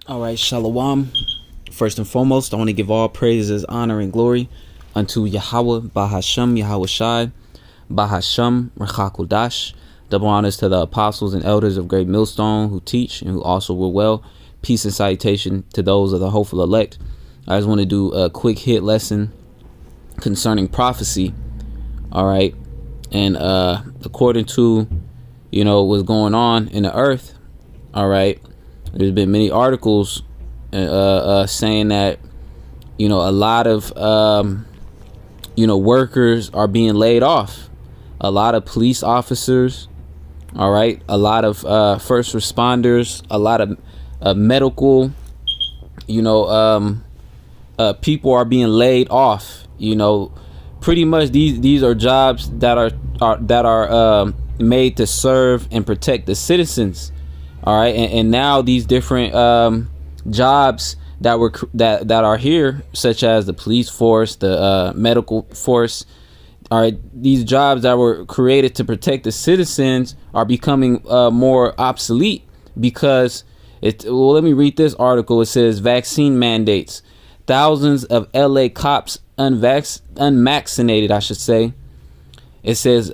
All right, Shalom. First and foremost, I want to give all praises, honor, and glory unto Yahweh, Bahasham, Yahweh Shai, Bahasham, Rechakudash. Double honors to the apostles and elders of Great Millstone who teach and who also will well. Peace and salutation to those of the hopeful elect. I just want to do a quick hit lesson concerning prophecy. All right. And according to, what's going on in the earth, all right, there's been many articles saying that, a lot of, workers are being laid off. A lot of police officers, all right, a lot of first responders, a lot of medical, people are being laid off. Pretty much these are jobs that are made to serve and protect the citizens. All right, and now these different jobs that are here, such as the police force, the medical force. All right, these jobs that were created to protect the citizens are becoming more obsolete because let me read this article. It says vaccine mandates. Thousands of LA cops unvaccinated, I should say. It says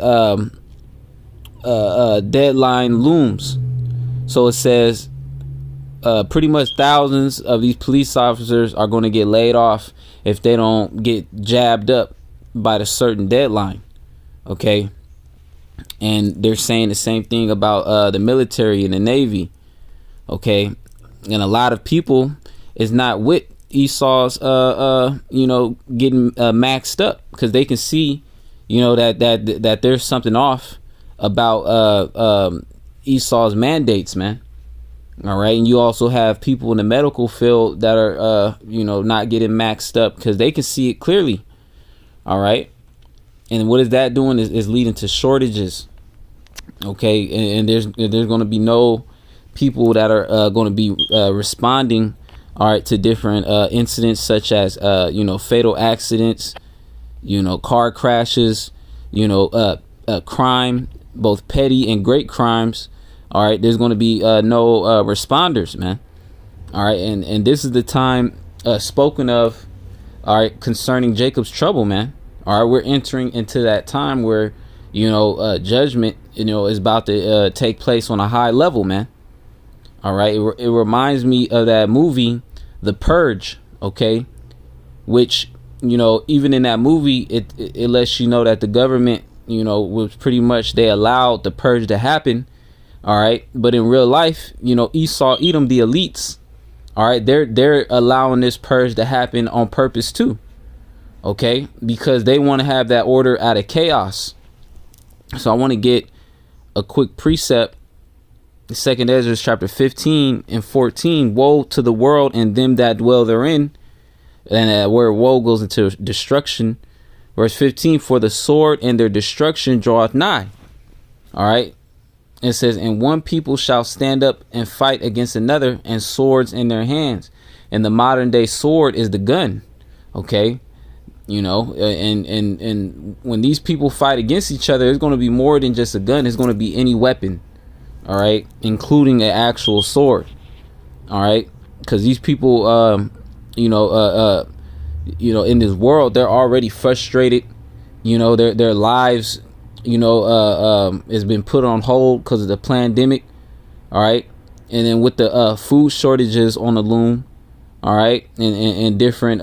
deadline looms. So it says pretty much thousands of these police officers are going to get laid off if they don't get jabbed up by the certain deadline. Okay. And they're saying the same thing about the military and the Navy. Okay. And a lot of people is not with Esau's, getting maxed up because they can see, that there's something off about Esau's mandates, man. All right. And you also have people in the medical field that are, not getting maxed up because they can see it clearly. All right. And what is that doing is leading to shortages. Okay. And there's going to be no people that are going to be responding. All right, to different incidents such as, fatal accidents, car crashes, crime, both petty and great crimes. All right, there's going to be no responders, man. All right, and this is the time spoken of, all right, concerning Jacob's trouble, man. All right, we're entering into that time where, judgment, is about to take place on a high level, man. All right, it reminds me of that movie, The Purge, okay, which, even in that movie, it lets you know that the government, was pretty much, they allowed the purge to happen. All right. But in real life, Esau, Edom, the elites, all right, they're allowing this purge to happen on purpose, too. OK, because they want to have that order out of chaos. So I want to get a quick precept. Second Ezra chapter 15 and 14. Woe to the world and them that dwell therein. And that word woe goes into destruction. Verse 15. For the sword and their destruction draweth nigh. All right. It says, and one people shall stand up and fight against another, and swords in their hands. And the modern day sword is the gun. Okay. And when these people fight against each other, it's going to be more than just a gun. It's going to be any weapon. All right, including an actual sword. All right, because these people, in this world, they're already frustrated. Their lives, has been put on hold because of the pandemic. All right, and then with the food shortages on the loom. All right, and different,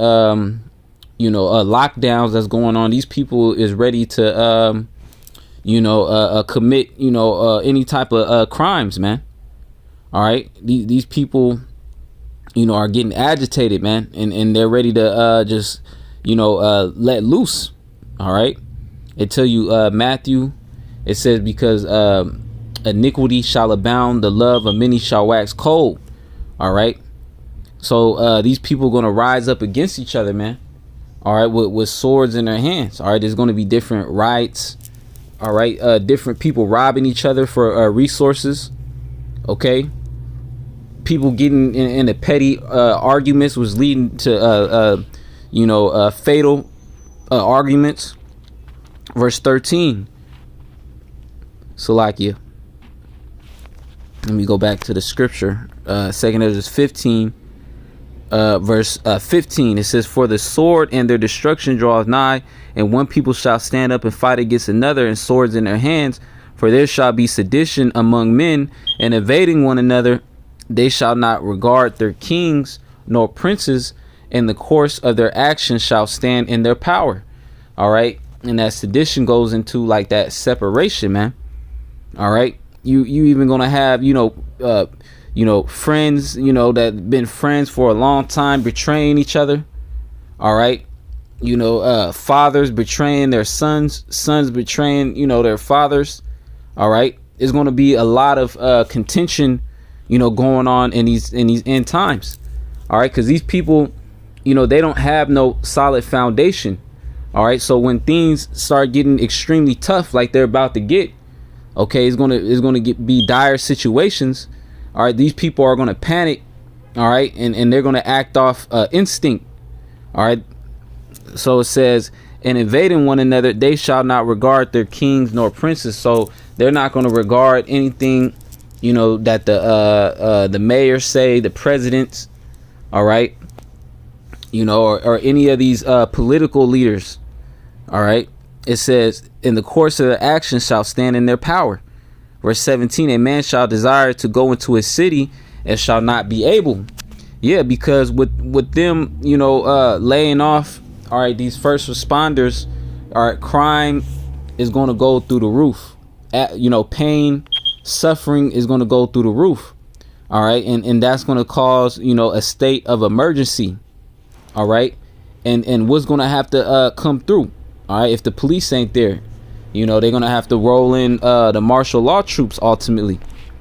lockdowns that's going on. These people is ready to commit, any type of crimes, man. All right. These people, are getting agitated, man. And they're ready to just, let loose. All right. It tell you Matthew, it says, because iniquity shall abound, the love of many shall wax cold. All right. So these people are going to rise up against each other, man. All right. With swords in their hands. All right. There's going to be different riots. All right, different people robbing each other for resources. Okay, people getting in the petty arguments was leading to fatal arguments. Verse 13. Salakia. Let me go back to the scripture. 2 Ezra 15 verse 15. It says, for the sword and their destruction draweth nigh, and one people shall stand up and fight against another, and swords in their hands. For there shall be sedition among men, and evading one another. They shall not regard their kings nor princes, and the course of their actions shall stand in their power. All right. And that sedition goes into like that separation, man. All right. You even gonna have, friends, that been friends for a long time betraying each other. All right. Fathers betraying their sons betraying, their fathers. All right. There's going to be a lot of contention, going on in these end times. All right. Because these people, they don't have no solid foundation. All right. So when things start getting extremely tough, like they're about to get, okay, it's going to be dire situations. All right. These people are going to panic. All right. And they're going to act off instinct. All right. So it says, and invading one another, they shall not regard their kings nor princes. So they're not going to regard anything, that the mayors say, the presidents, all right, or any of these political leaders. All right. It says, in the course of the action shall stand in their power. Verse 17, a man shall desire to go into a city and shall not be able. Yeah, because with them, laying off, all right, these first responders, all right, crime is going to go through the roof. Pain, suffering is going to go through the roof. All right. And that's going to cause, a state of emergency. All right. And what's going to have to come through. All right. If the police ain't there, they're going to have to roll in the martial law troops ultimately.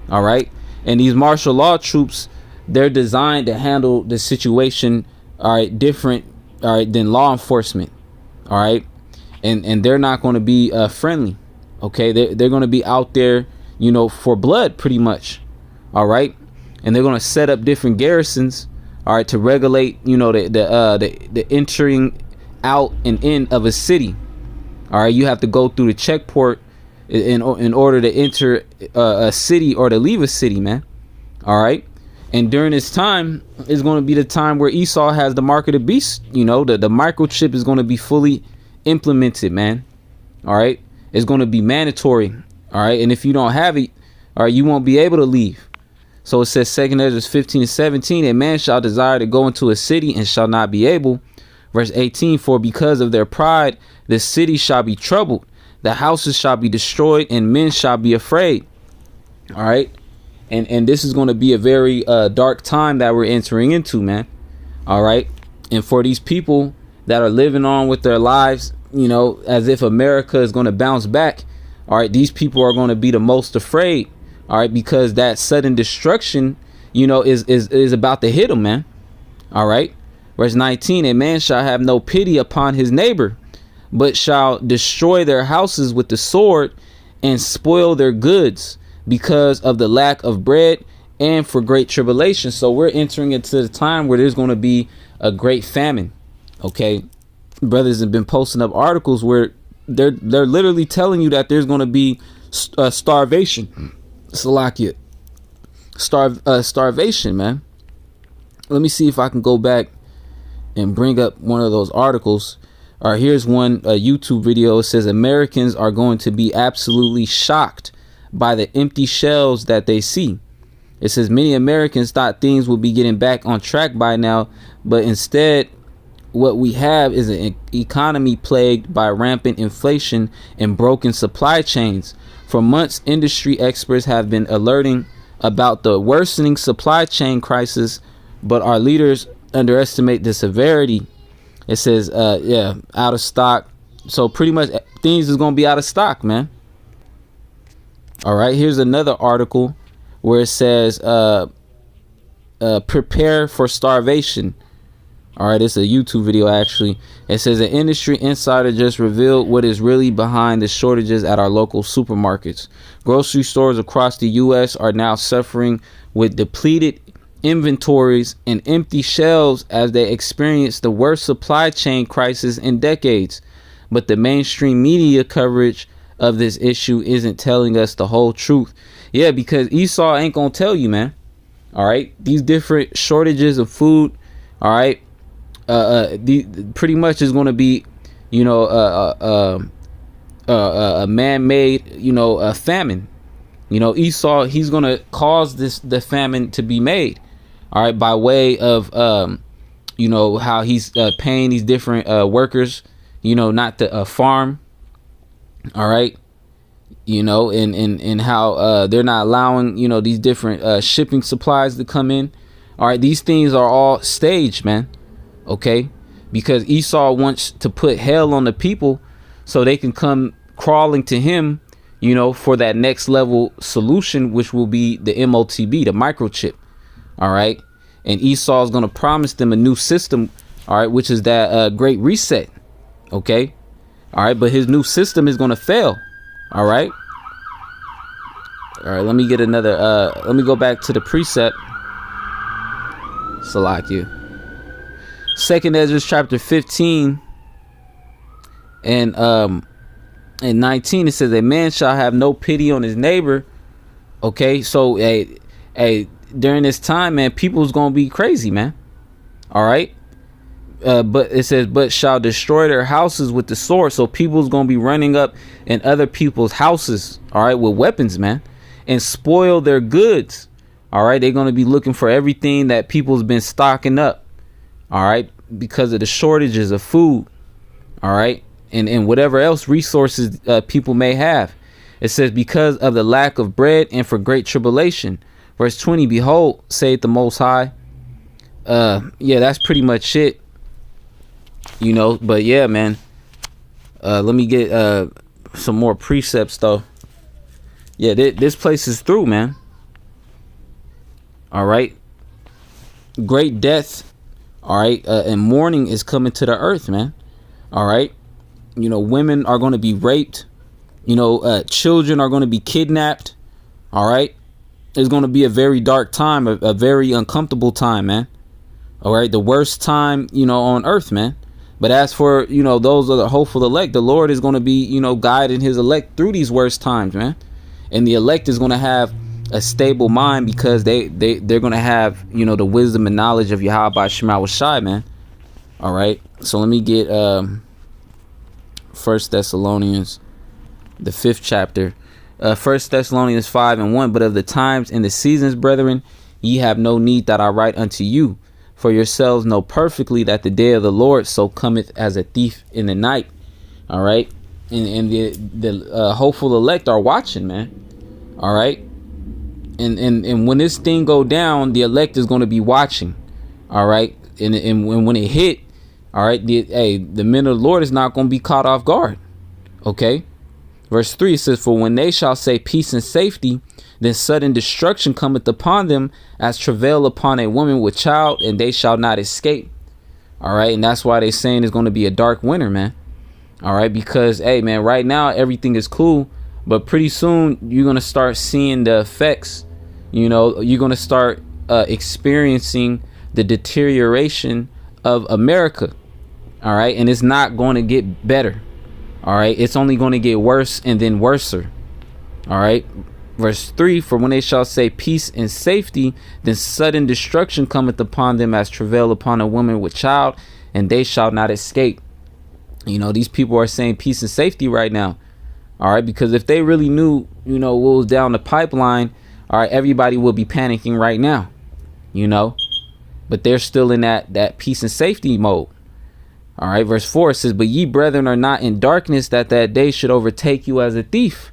All right. And these martial law troops, they're designed to handle the situation, all right, different, all right, than law enforcement. All right. And they're not going to be friendly. Okay. They're going to be out there, for blood pretty much. All right. And they're going to set up different garrisons. All right. To regulate, the entering out and in of a city. All right. You have to go through the checkpoint in order to enter a city or to leave a city, man. All right. And during this time is going to be the time where Esau has the mark of the beast. The microchip is going to be fully implemented, man. All right. It's going to be mandatory. All right. And if you don't have it, all right, you won't be able to leave. So it says 2 Ezra 15:17, a man shall desire to go into a city and shall not be able. Verse 18, for because of their pride, the city shall be troubled. The houses shall be destroyed and men shall be afraid. All right. And this is going to be a very dark time that we're entering into, man. All right. And for these people that are living on with their lives, as if America is going to bounce back. All right. These people are going to be the most afraid. All right. Because that sudden destruction, is about to hit them, man. All right. Verse 19, a man shall have no pity upon his neighbor, but shall destroy their houses with the sword and spoil their goods, because of the lack of bread and for great tribulation. So we're entering into the time where there's going to be a great famine. Okay. Brothers have been posting up articles where they're literally telling you that there's going to be starvation. Salakia. Starvation, man. Let me see if I can go back and bring up one of those articles. All right, here's one, a YouTube video. It says Americans are going to be absolutely shocked by the empty shelves that they see. It says many Americans thought things would be getting back on track by now, but instead what we have is an economy plagued by rampant inflation and broken supply chains. For months, industry experts have been alerting about the worsening supply chain crisis, but our leaders underestimate the severity. It says out of stock. So pretty much things is going to be out of stock, man. All right, here's another article where it says prepare for starvation. All right, it's a YouTube video, actually. It says an industry insider just revealed what is really behind the shortages at our local supermarkets. Grocery stores across the U.S. are now suffering with depleted inventories and empty shelves as they experience the worst supply chain crisis in decades. But the mainstream media coverage of this issue isn't telling us the whole truth. Yeah, because Esau ain't gonna tell you, man. All right, these different shortages of food, All right. Pretty much is going to be, you know, a man-made, you know, a famine. You know, Esau, he's going to cause the famine to be made. All right, by way of, you know, how he's paying these different workers, you know, not to farm. All right. You know, and how they're not allowing, you know, these different shipping supplies to come in. All right. These things are all staged, man. OK, because Esau wants to put hell on the people so they can come crawling to him, you know, for that next level solution, which will be the MOTB, the microchip. All right. And Esau is going to promise them a new system. All right. Which is that great reset. OK. All right. But his new system is going to fail. All right. All right. Let me get another. Let me go back to the precept. Salakia. 2nd Ezra chapter 15 and 19, it says, a man shall have no pity on his neighbor. Okay, so during this time, man, people's gonna be crazy, man. All right. But it says, but shall destroy their houses with the sword. So people's gonna be running up in other people's houses, all right, with weapons, man, and spoil their goods. All right, they're gonna be looking for everything that people's been stocking up. All right, because of the shortages of food. All right, and whatever else resources people may have. It says, because of the lack of bread and for great tribulation. Verse 20, behold, saith the Most High. Yeah, that's pretty much it. You know, but yeah, man. Let me get some more precepts though. Yeah, this place is through, man. All right. Great death. All right. And mourning is coming to the earth, man. All right. You know, women are going to be raped. You know, children are going to be kidnapped. All right. It's going to be a very dark time, a very uncomfortable time, man. All right. The worst time, you know, on earth, man. But as for, you know, those are the hopeful elect, the Lord is going to be, you know, guiding his elect through these worst times, man. And the elect is going to have a stable mind because they're going to have, you know, the wisdom and knowledge of Yahweh Shema Shai, man. All right. So let me get 1 Thessalonians, the 5th chapter. 1 Thessalonians 5:1. But of the times and the seasons, brethren, ye have no need that I write unto you. For yourselves know perfectly that the day of the Lord so cometh as a thief in the night. All right. And the hopeful elect are watching, man. All right. And when this thing go down, the elect is going to be watching. All right. And when it hit, all right, the men of the Lord is not going to be caught off guard. Okay. Verse 3 says, for when they shall say peace and safety, then sudden destruction cometh upon them as travail upon a woman with child, and they shall not escape. All right. And that's why they're saying it's going to be a dark winter, man. All right. Because, hey, man, right now everything is cool. But pretty soon you're going to start seeing the effects. You know, you're going to start experiencing the deterioration of America. All right. And it's not going to get better. All right. It's only going to get worse and then worser. All right. Verse 3, for when they shall say peace and safety, then sudden destruction cometh upon them as travail upon a woman with child, and they shall not escape. You know, these people are saying peace and safety right now. All right. Because if they really knew, you know, what was down the pipeline, all right, everybody will be panicking right now, you know, but they're still in that peace and safety mode. All right. Verse 4 says, but ye brethren are not in darkness, that day should overtake you as a thief.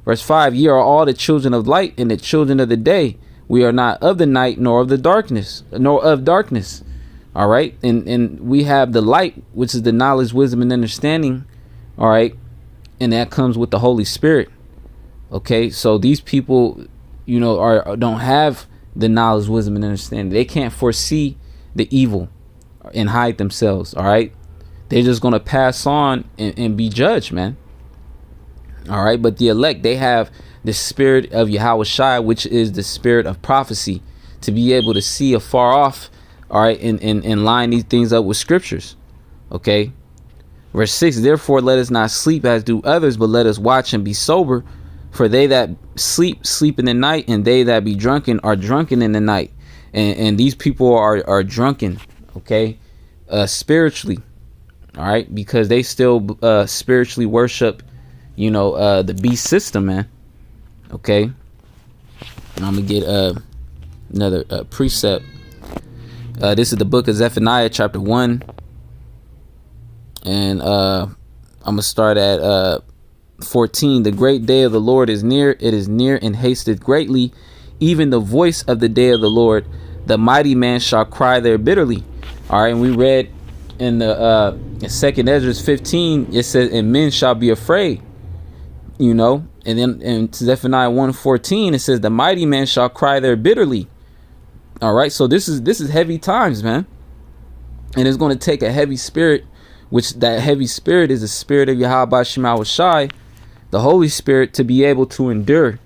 Verse 5, ye are all the children of light and the children of the day. We are not of the night, nor of the darkness, nor of darkness. All right. And we have the light, which is the knowledge, wisdom, and understanding. All right. And that comes with the Holy Spirit. OK, so these people, you know, don't have the knowledge, wisdom, and understanding. They can't foresee the evil and hide themselves. All right. They're just going to pass on and be judged, man. All right. But the elect, they have the spirit of Yahweh Shai, which is the spirit of prophecy, to be able to see afar off. All right. And line these things up with scriptures. OK. Verse 6, therefore, let us not sleep as do others, but let us watch and be sober. For they that sleep in the night, and they that be drunken are drunken in the night. And these people are drunken. okay, spiritually, all right, because they still spiritually worship, the beast system, man. Okay, and I'm gonna get another precept. This is the book of Zephaniah, chapter 1, and I'm gonna start at 14. The great day of the Lord is near; it is near and hasteth greatly, even the voice of the day of the Lord. The mighty man shall cry there bitterly. All right, and we read in the second Ezra 15, it says, and men shall be afraid, and then in Zephaniah 1:14, it says, the mighty man shall cry there bitterly. All right, so this is heavy times, man, and it's going to take a heavy spirit, which that heavy spirit is the spirit of Yahweh Shema Shai, the Holy Spirit, to be able to endure.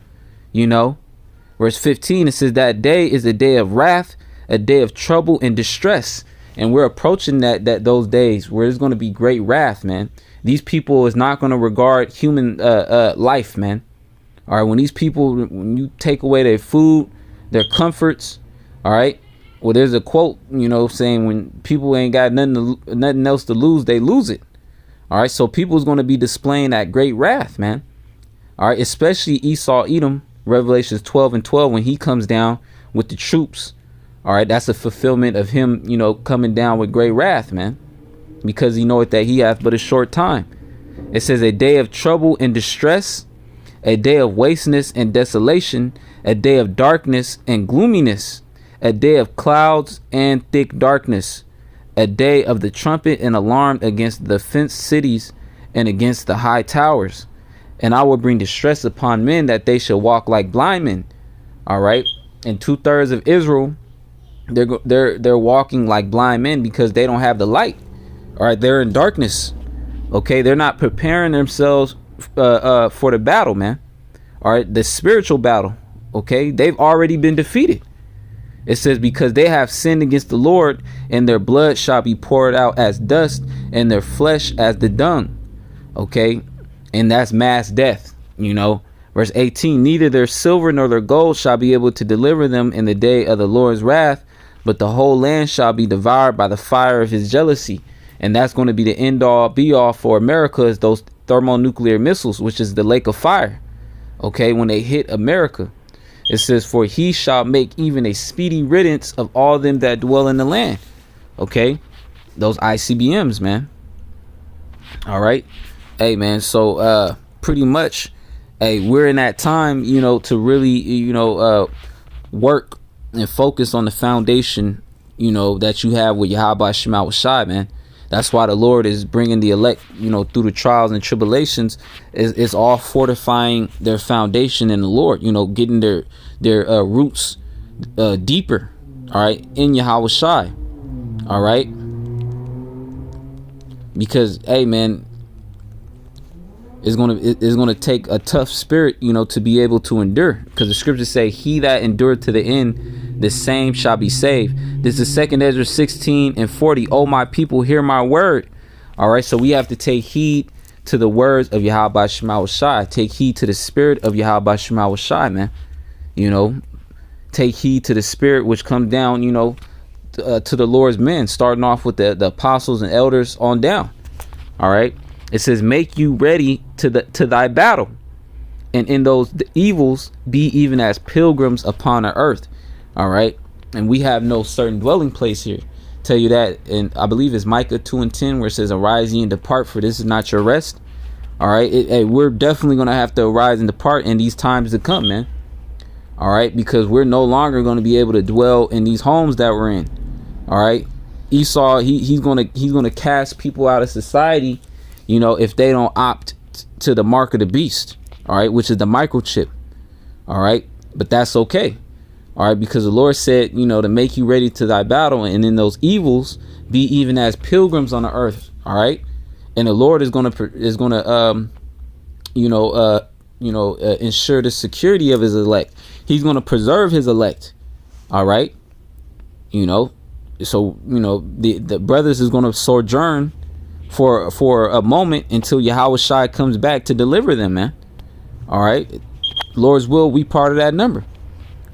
Verse 15, it says, that day is a day of wrath, a day of trouble and distress. And we're approaching those days where there's going to be great wrath, man. These people is not going to regard human life, man. All right, when you take away their food, their comforts, all right. Well, there's a quote, saying when people ain't got nothing else to lose, they lose it. All right, so people's going to be displaying that great wrath, man. All right, especially Esau, Edom, Revelations 12:12, when he comes down with the troops. All right, that's a fulfillment of him, coming down with great wrath, man, because he knoweth that he hath but a short time. It says a day of trouble and distress, a day of wasteness and desolation, a day of darkness and gloominess, a day of clouds and thick darkness, a day of the trumpet and alarm against the fenced cities and against the high towers. And I will bring distress upon men that they shall walk like blind men. All right. And 2/3 of Israel, they're walking like blind men because they don't have the light. All right. They're in darkness. Okay. They're not preparing themselves for the battle, man. All right. The spiritual battle. Okay. They've already been defeated. It says, because they have sinned against the Lord, and their blood shall be poured out as dust, and their flesh as the dung. Okay. And that's mass death, Verse 18, neither their silver nor their gold shall be able to deliver them in the day of the Lord's wrath, but the whole land shall be devoured by the fire of his jealousy. And that's going to be the end all be all for America, is those thermonuclear missiles, which is the lake of fire. Okay, when they hit America, it says, for he shall make even a speedy riddance of all them that dwell in the land. Okay, those ICBMs, man. All right. Hey, man, so pretty much, hey, we're in that time, to really, work and focus on the foundation, that you have with Yahweh Shema Shai, man. That's why the Lord is bringing the elect, through the trials and tribulations. It's all fortifying their foundation in the Lord, getting their roots deeper, all right, in Yahweh Shai, all right. Because, hey, man, it's gonna take a tough spirit, to be able to endure, because the scriptures say, he that endured to the end, the same shall be saved. This is 2 Ezra 16:40. Oh, my people, hear my word. All right, so we have to take heed to the words of Yahweh Shema Shai. Take heed to the spirit of Yahweh Shema Shai, man. Take heed to the spirit which comes down, to the Lord's men, starting off with the apostles and elders on down. All right. It says, make you ready to thy battle, and in those evils be even as pilgrims upon the earth. All right. And we have no certain dwelling place here. Tell you that. And I believe it's Micah 2:10, where it says, arise ye and depart, for this is not your rest. All right. We're definitely going to have to arise and depart in these times to come, man. All right. Because we're no longer going to be able to dwell in these homes that we're in. All right. Esau, he's going to cast people out of society, if they don't opt to the mark of the beast, all right, which is the microchip. All right. But that's okay. All right. Because the Lord said, to make you ready to thy battle, and in those evils be even as pilgrims on the earth. All right. And the Lord is going to ensure the security of his elect. He's going to preserve his elect. All right. So, the brothers is going to sojourn for a moment until Yahweh Shai comes back to deliver them, man. All right. Lord's will, we part of that number.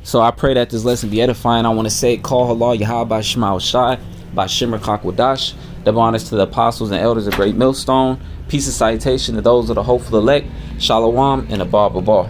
So I pray that this lesson be edifying. I want to say, call Allah Yahweh Shema Shai. by Shimmer Kakwadash. Double honors to the apostles and elders of Great Millstone. Peace and salutation to those of the hopeful elect. Shalom and a bar.